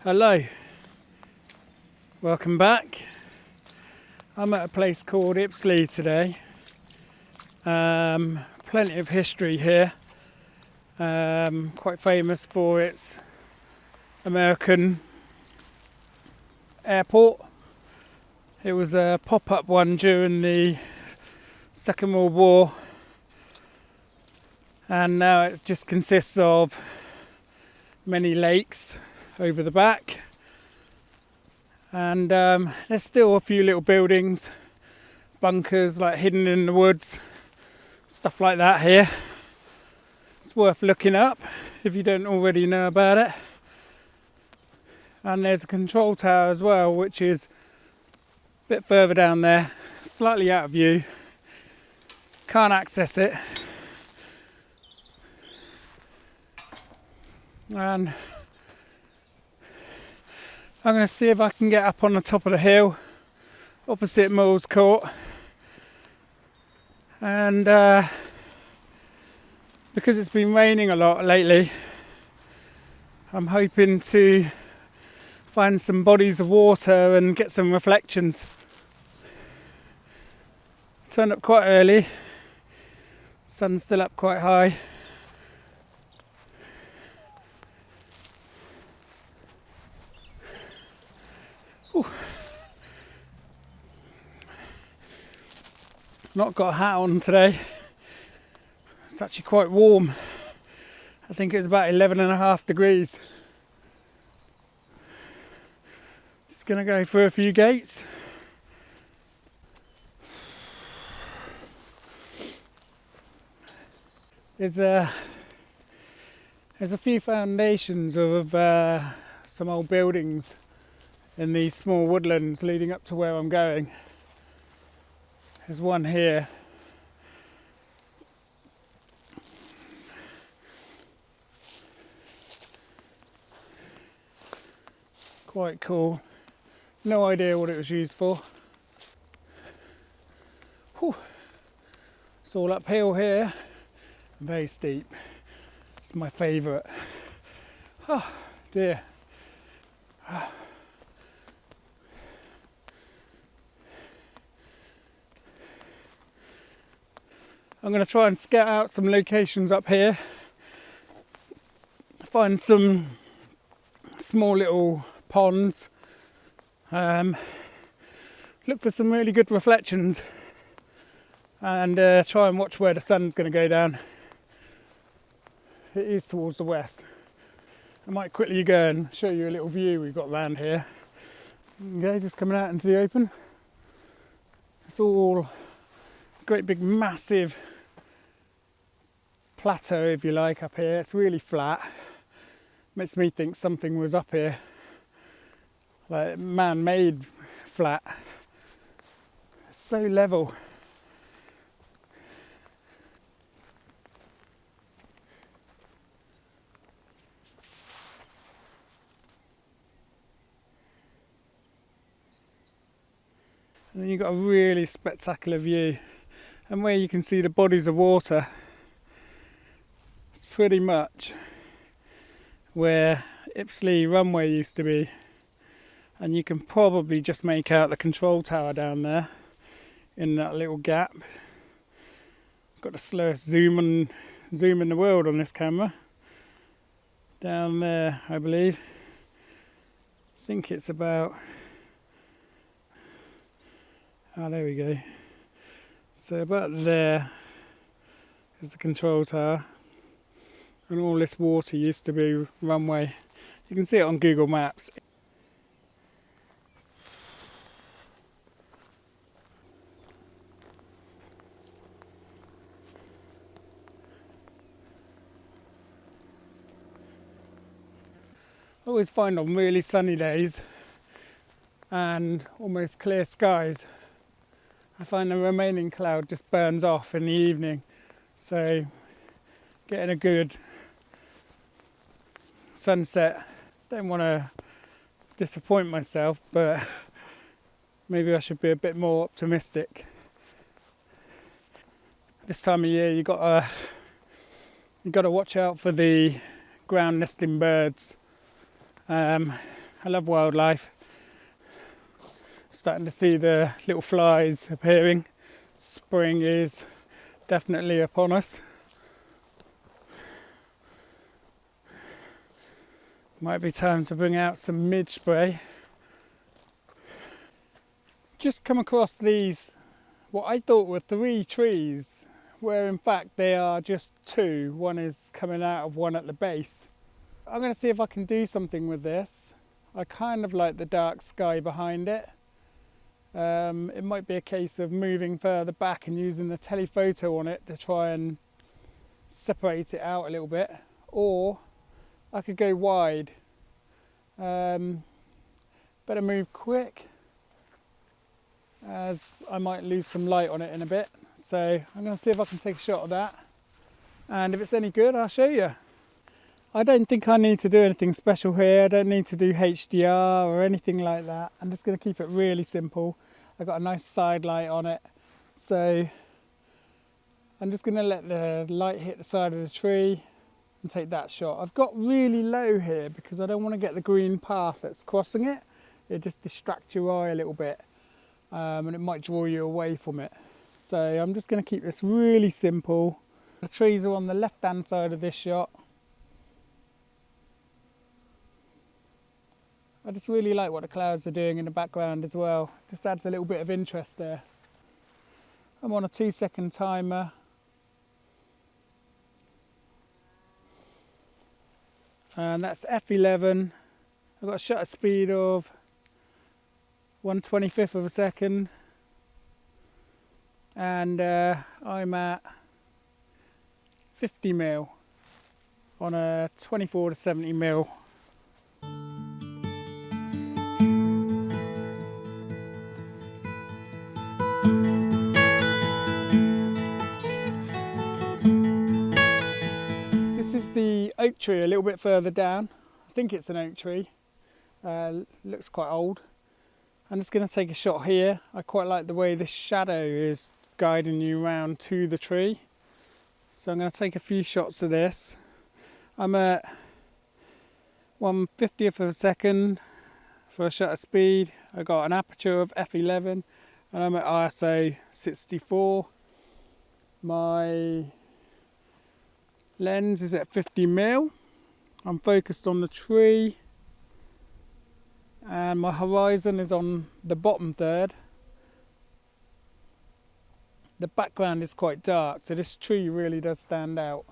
Hello, welcome back. I'm at a place called Ipsley today. Plenty of history here. Quite famous for its American airport. It was a pop-up one during the Second World War, and now it just consists of many lakes over the back, and there's still a few little buildings, bunkers like hidden in the woods, stuff like that here. It's worth looking up if you don't already know about it. And there's a control tower as well, which is a bit further down there, slightly out of view, can't access it. And I'm going to see if I can get up on the top of the hill opposite Moles Court, and because it's been raining a lot lately, I'm hoping to find some bodies of water and get some reflections. Turned up quite early, sun's still up quite high. Not got a hat on today. It's actually quite warm. I think it's about 11.5 degrees. Just gonna go through a few gates. There's a few foundations of some old buildings in these small woodlands leading up to where I'm going. There's one here. Quite cool. No idea what it was used for. Whew. It's all uphill here. Very steep. It's my favourite. Oh dear. I'm going to try and scout out some locations up here, find some small little ponds, look for some really good reflections, and try and watch where the sun's going to go down. It is towards the west. I might quickly go and show you a little view we've got around here. Okay, just coming out into the open. It's all great big massive plateau, if you like, up here. It's really flat. Makes me think something was up here, like man-made flat. It's so level. And then you've got a really spectacular view, and where you can see the bodies of water, it's pretty much where Ipsley runway used to be, and you can probably just make out the control tower down there in that little gap. Got the slowest zoom in the world on this camera. Down there, I believe. I think it's about... oh, there we go. So about there is the control tower, and all this water used to be runway. You can see it on Google Maps. I always find on really sunny days and almost clear skies, I find the remaining cloud just burns off in the evening. So getting a good sunset, don't want to disappoint myself, but maybe I should be a bit more optimistic. This time of year you got to watch out for the ground nesting birds. I love wildlife. Starting to see the little flies appearing. Spring is definitely upon us. Might be time to bring out some midge spray. Just come across these, what I thought were 3 trees, where in fact they are just 2. One is coming out of one at the base. I'm going to see if I can do something with this. I kind of like the dark sky behind it. It might be a case of moving further back and using the telephoto on it to try and separate it out a little bit, or I could go wide. Better move quick, as I might lose some light on it in a bit. So I'm going to see if I can take a shot of that, and if it's any good I'll show you. I don't think I need to do anything special here. I don't need to do HDR or anything like that. I'm just going to keep it really simple. I've got a nice side light on it, so I'm just going to let the light hit the side of the tree and take that shot. I've got really low here because I don't want to get the green path that's crossing it. It just distracts your eye a little bit, and it might draw you away from it. So I'm just going to keep this really simple. The trees are on the left hand side of this shot. I just really like what the clouds are doing in the background as well. Just adds a little bit of interest there. I'm on a 2-second timer. And that's f11. I've got a shutter speed of 1/25 of a second. And I'm at 50mm on a 24-70mm. This is the oak tree a little bit further down. I think it's an oak tree. Looks quite old. I'm just going to take a shot here. I quite like the way this shadow is guiding you around to the tree. So I'm going to take a few shots of this. I'm at 1/50th of a second for a shutter speed. I've got an aperture of f11 and I'm at ISO 64. My lens is at 50mm. I'm focused on the tree and my horizon is on the bottom third. The background is quite dark, so this tree really does stand out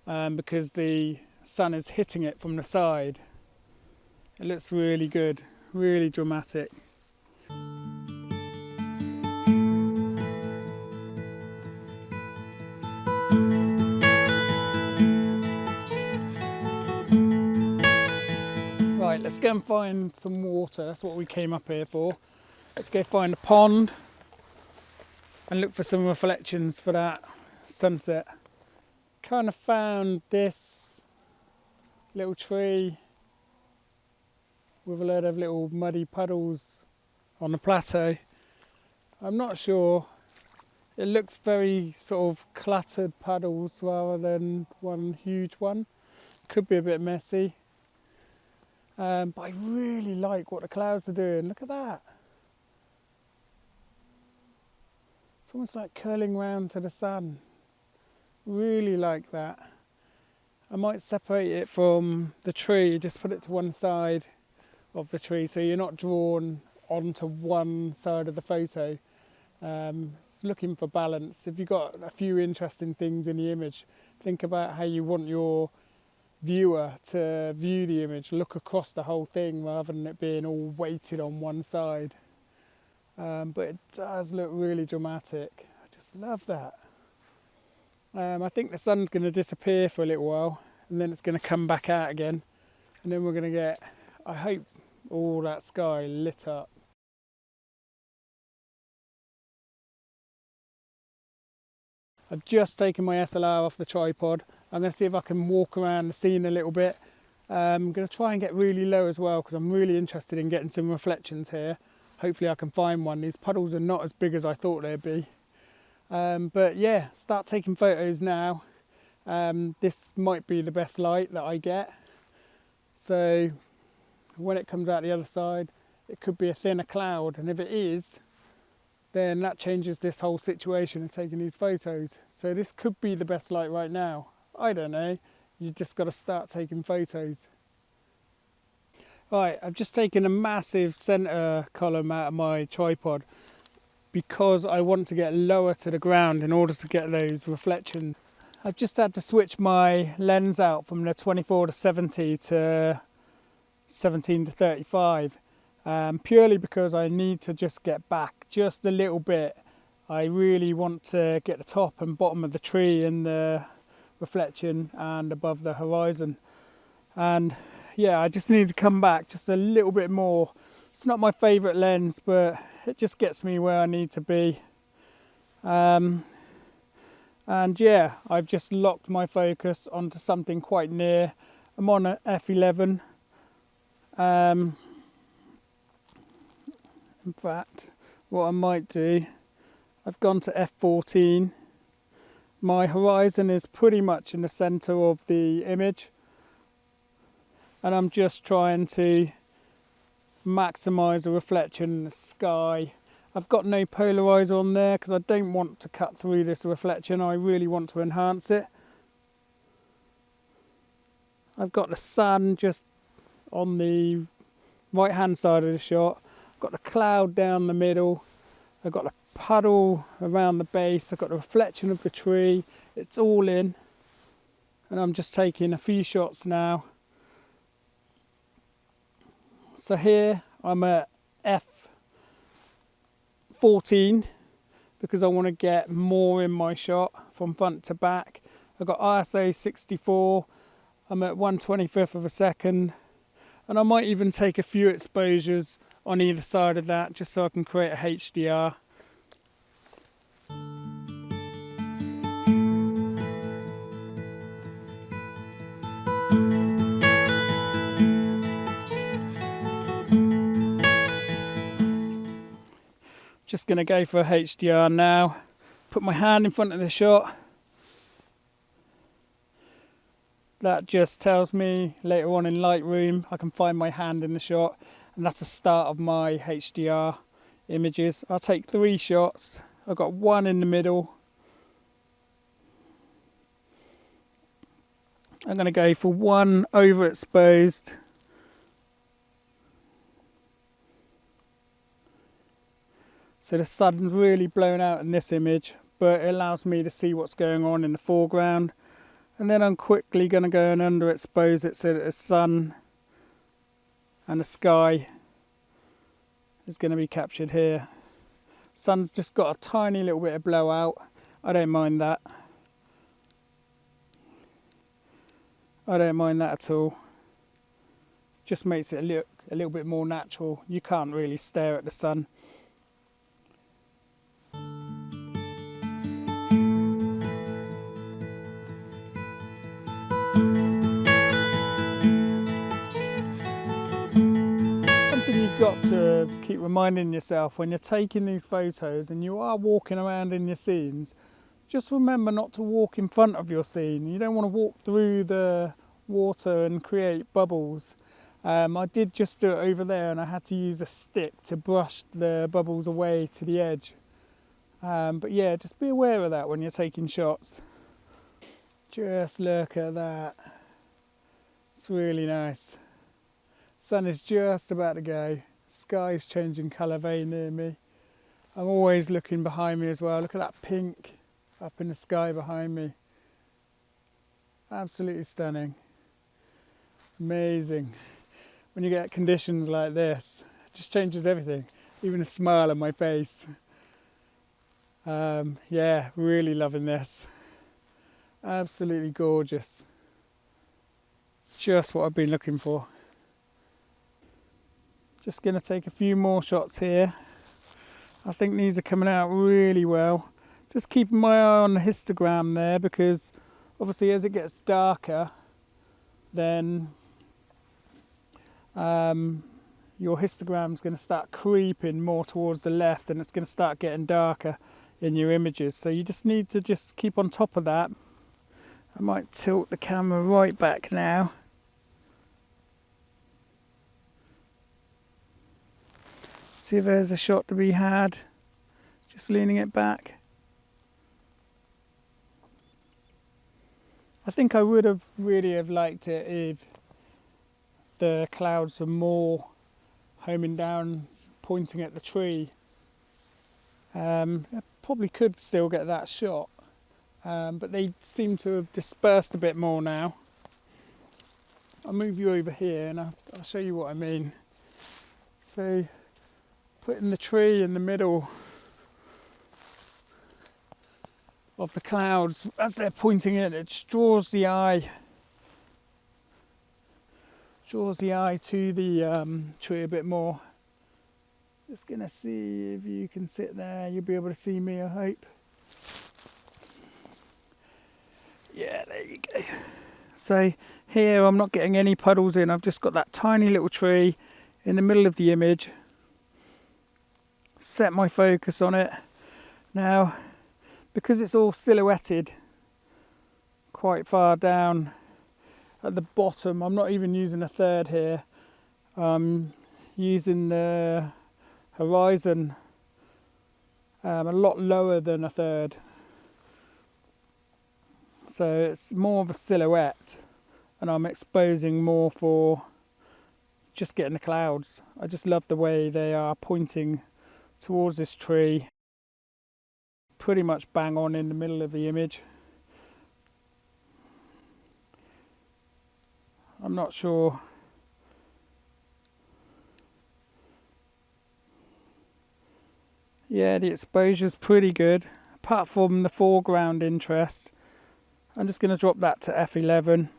because the sun is hitting it from the side. It looks really good, really dramatic. Right, let's go and find some water. That's what we came up here for. Let's go find a pond and look for some reflections for that sunset. Kind of found this little tree with a load of little muddy puddles on the plateau. I'm not sure. It looks very sort of cluttered puddles rather than one huge one. Could be a bit messy. But I really like what the clouds are doing. Look at that. It's almost like curling round to the sun. Really like that. I might separate it from the tree, just put it to one side of the tree so you're not drawn onto one side of the photo. It's looking for balance. If you've got a few interesting things in the image, think about how you want your viewer to view the image, look across the whole thing rather than it being all weighted on one side. But it does look really dramatic. I just love that. I think the sun's going to disappear for a little while and then it's going to come back out again, and then we're going to get, I hope, all that sky lit up. I've just taken my SLR off the tripod. I'm going to see if I can walk around the scene a little bit. I'm going to try and get really low as well because I'm really interested in getting some reflections here. Hopefully I can find one. These puddles are not as big as I thought they'd be. But yeah, start taking photos now. This might be the best light that I get. So When it comes out the other side, it could be a thinner cloud, and if it is, then that changes this whole situation of taking these photos. So this could be the best light right now. I don't know. You just got to start taking photos. Right, I've just taken a massive center column out of my tripod because I want to get lower to the ground in order to get those reflections. I've just had to switch my lens out from the 24 to 70 to 17 to 35. Purely because I need to just get back just a little bit. I really want to get the top and bottom of the tree in the reflection and above the horizon. And yeah, I just need to come back just a little bit more. It's not my favourite lens, but it just gets me where I need to be. And yeah, I've just locked my focus onto something quite near. I'm on an f11. In fact, what I might do, I've gone to f14. My horizon is pretty much in the centre of the image, and I'm just trying to maximise the reflection in the sky. I've got no polarizer on there because I don't want to cut through this reflection. I really want to enhance it. I've got the sun just on the right hand side of the shot. I've got the cloud down the middle. I've got the puddle around the base. I've got the reflection of the tree. It's all in. And I'm just taking a few shots now. So here I'm at f14 because I want to get more in my shot from front to back. I've got ISO 64. I'm at 1/25 of a second. And I might even take a few exposures on either side of that just so I can create a HDR. Just going to go for a HDR now. Put my hand in front of the shot. That just tells me later on in Lightroom I can find my hand in the shot, and that's the start of my HDR images. I'll take 3 shots. I've got one in the middle. I'm going to go for one overexposed. So the sun's really blown out in this image, but it allows me to see what's going on in the foreground. And then I'm quickly going to go and underexpose it so that the sun and the sky is going to be captured here. Sun's just got a tiny little bit of blowout. I don't mind that. I don't mind that at all. Just makes it look a little bit more natural. You can't really stare at the sun. You've got to keep reminding yourself when you're taking these photos and you are walking around in your scenes, just remember not to walk in front of your scene. You don't want to walk through the water and create bubbles. I did just do it over there, and I had to use a stick to brush the bubbles away to the edge. But yeah, just be aware of that when you're taking shots. Just look at that. It's really nice. Sun is just about to go. Sky is changing colour very near me. I'm always looking behind me as well. Look at that pink up in the sky behind me. Absolutely stunning. Amazing. When you get conditions like this, it just changes everything. Even a smile on my face. Yeah, really loving this. Absolutely gorgeous. Just what I've been looking for. Just going to take a few more shots here. I think these are coming out really well. Just keeping my eye on the histogram there, because obviously as it gets darker, then your histogram's going to start creeping more towards the left, and it's going to start getting darker in your images. So you just need to just keep on top of that. I might tilt the camera right back now. See if there's a shot to be had. Just leaning it back. I think I would have really have liked it if the clouds were more homing down, pointing at the tree. I probably could still get that shot, but they seem to have dispersed a bit more now. I'll move you over here and I'll show you what I mean. So, putting the tree in the middle of the clouds as they're pointing in, it just draws the eye to the tree a bit more. Just gonna see if you can sit there. You'll be able to see me, I hope. Yeah, there you go. So here I'm not getting any puddles in. I've just got that tiny little tree in the middle of the image. Set my focus on it. Now, because it's all silhouetted quite far down at the bottom, I'm not even using a third here. I'm using the horizon a lot lower than a third. So it's more of a silhouette and I'm exposing more for just getting the clouds. I just love the way they are pointing towards this tree, pretty much bang on in the middle of the image. I'm not sure. Yeah, the exposure's pretty good, apart from the foreground interest. I'm just going to drop that to f11.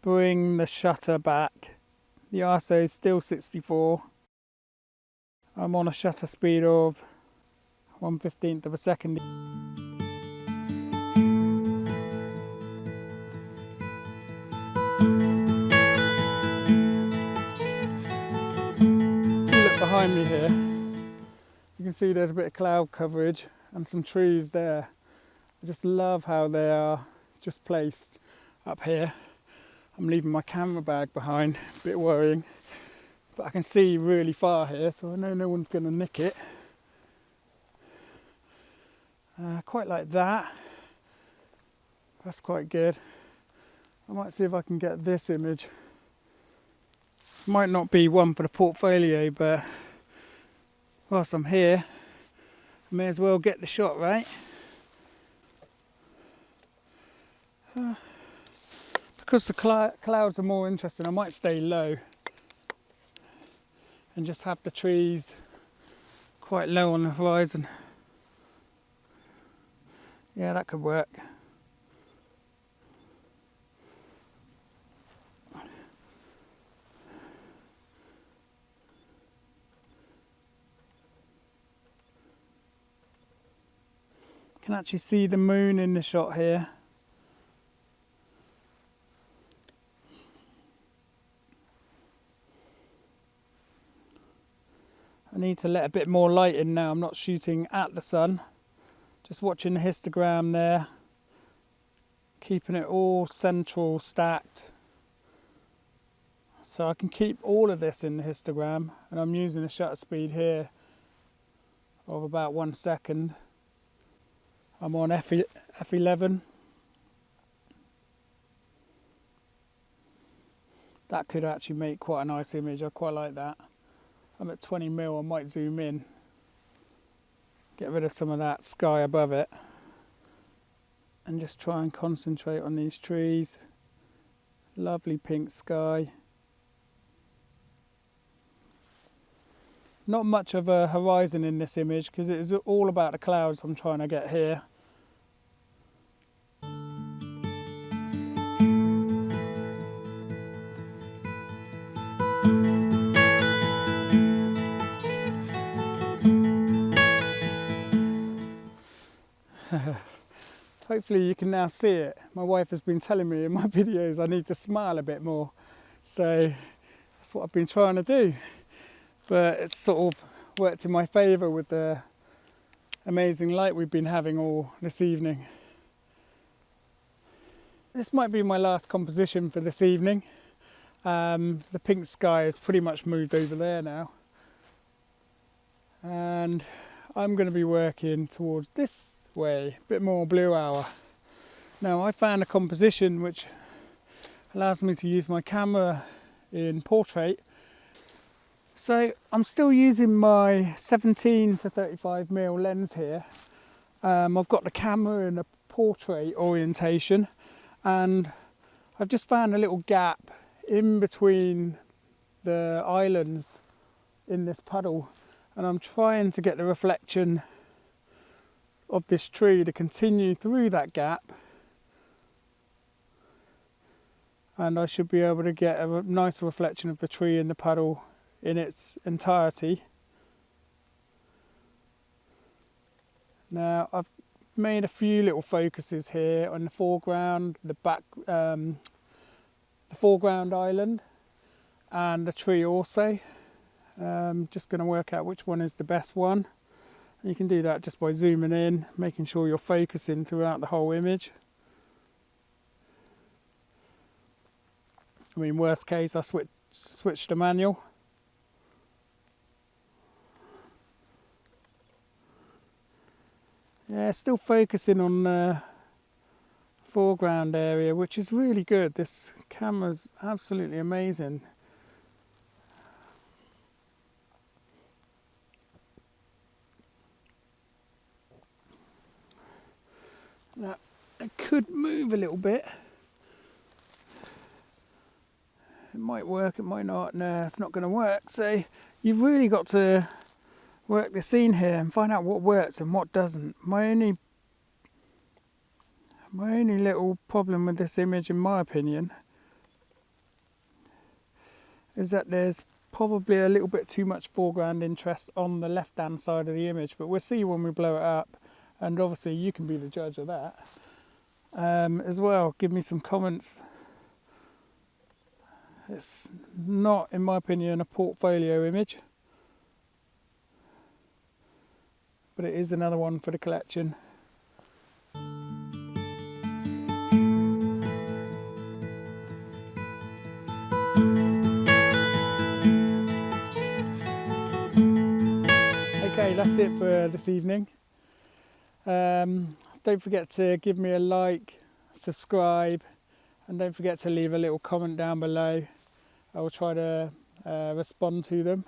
Bring the shutter back. The ISO is still 64. I'm on a shutter speed of 1/15 of a second. If you look behind me here, you can see there's a bit of cloud coverage and some trees there. I just love how they are just placed up here. I'm leaving my camera bag behind, a bit worrying, but I can see really far here, so I know no one's going to nick it. Quite like that. That's quite good. I might see if I can get this image. Might not be one for the portfolio, but whilst I'm here, I may as well get the shot, right? Because the clouds are more interesting, I might stay low and just have the trees quite low on the horizon. Yeah, that could work. Can actually see the moon in the shot here. I need to let a bit more light in now. I'm not shooting at the sun, just watching the histogram there, keeping it all central stacked. So I can keep all of this in the histogram, and I'm using a shutter speed here of about 1 second. I'm on F11. That could actually make quite a nice image. I quite like that. I'm at 20mm. I might zoom in, get rid of some of that sky above it, and just try and concentrate on these trees. Lovely pink sky. Not much of a horizon in this image because it is all about the clouds I'm trying to get here. Hopefully you can now see it. My wife has been telling me in my videos I need to smile a bit more, so that's what I've been trying to do, but it's sort of worked in my favour with the amazing light we've been having all this evening. This might be my last composition for this evening. The pink sky has pretty much moved over there now. and I'm going to be working towards this way, a bit more blue hour. Now I found a composition which allows me to use my camera in portrait. So I'm still using my 17 to 35mm lens here. I've got the camera in a portrait orientation, and I've just found a little gap in between the islands in this puddle, and I'm trying to get the reflection of this tree to continue through that gap, and I should be able to get a nice reflection of the tree in the puddle in its entirety. Now I've made a few little focuses here on the foreground, the foreground island and the tree also. Just going to work out which one is the best one. And you can do that just by zooming in, making sure you're focusing throughout the whole image. I mean, worst case, I switch to manual. Yeah, still focusing on the foreground area, which is really good. This camera's absolutely amazing. Now, it could move a little bit. It might work, it might not. No, it's not going to work. So you've really got to work the scene here and find out what works and what doesn't. My only little problem with this image, in my opinion, is that there's probably a little bit too much foreground interest on the left hand side of the image, but we'll see when we blow it up, and obviously you can be the judge of that as well. Give me some comments. It's not, in my opinion, a portfolio image, but it is another one for the collection. Okay, that's it for this evening. Don't forget to give me a like, subscribe, and don't forget to leave a little comment down below. I will try to respond to them,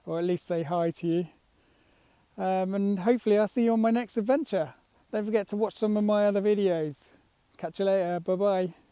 or at least say hi to you. And hopefully I'll see you on my next adventure. Don't forget to watch some of my other videos. Catch you later. Bye bye.